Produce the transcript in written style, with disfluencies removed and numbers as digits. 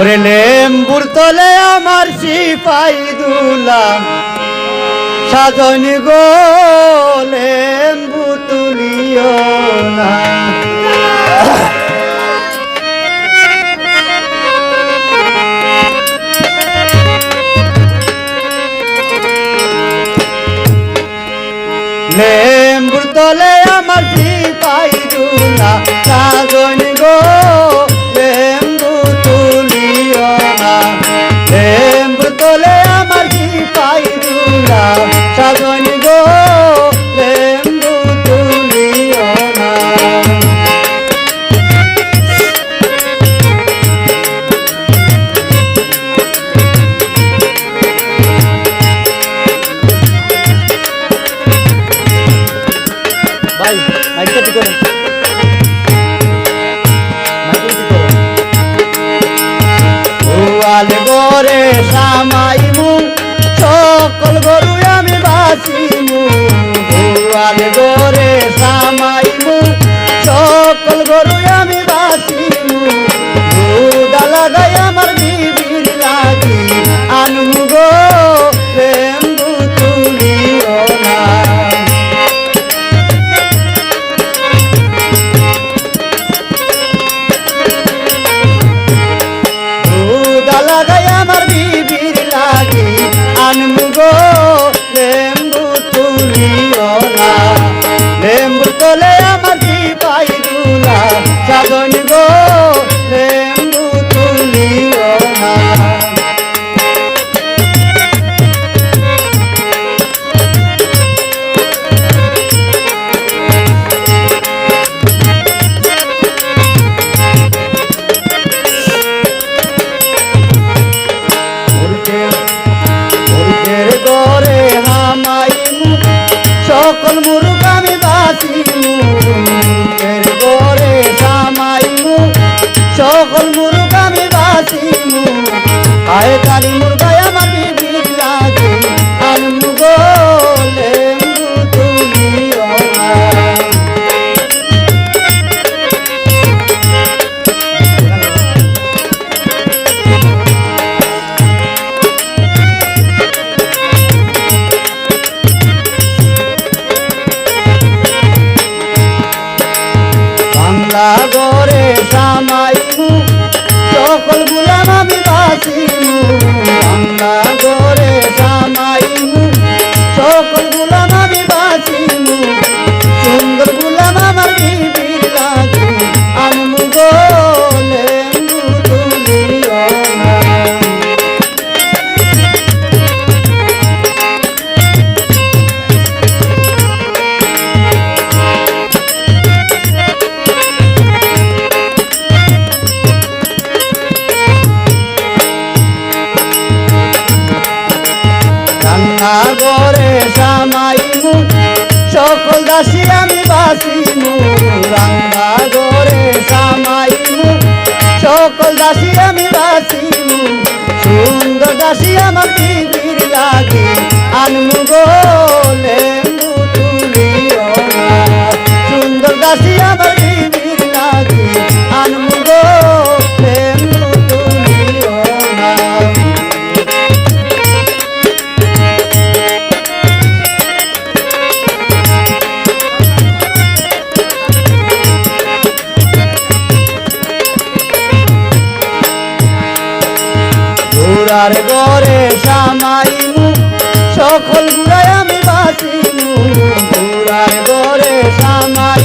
ওরে লেম্বুর তলে আমার সিপাই দুলা সাজনি গো লেম্বু তুলিও না লেম্বুর তলে আমার সিপাই দুলা সাজনি গো লেম্বু তুলিও না লেম্বুর তলে আমার সিপাই দুলা সাজনি গো লেম্বু তুলিও না ভাই মাইকটা ঠিক করুন গোয়াল গরে সামাইমু সকল গরু আমি বাঁচিমু গোয়াল গরে সামাইমু সকল গরু আমি বাঁচিমু দুধা লাগাই আমার বিবির লাগি আনমু গো লেম্বু তুলিও না লাগাই আমার বিবির লাগি আনমু গো লেম্বু তুলিও না লেম্বু তোলে আমার সিপাই দুলা সাজনি গো লেম্বু তুলিও না গরে হামাইমু সকল মুরুখ আমি বাঁচিমু গরে সামাইমু সকল মুরুখ আমি বাঁচিমু আয় কালী মুরগায় আমার বিবির লাগে আনমু গো লেম্বু তুলিও না বাংলা গরে সামাইমু সকল গুলাম আমি বাঁচিমু বাংলা গরে সামাইমু সকল গুলাম আমি বাঁচিমু সুন্দর গুলাম আমার বিবির লাগে আনমু গো লেম্বু তুলিও না গরে সামাইমু সকল দাসী আমি বাঁচিমু রান্না গরে সামাইমু সকল দাসী আমি বাঁচিমু সুন্দর দাসী আমার বিবির লাগে আনমু গো লেম্বু তুলিও না সুন্দর দাসী আমার বিবির লাগে আনমু গো লেম্বু তুলিও না গুড়ার গরে সামাইমু সকল গুড়ায় আমি বাঁচিমু গুড়ার গরে সামাই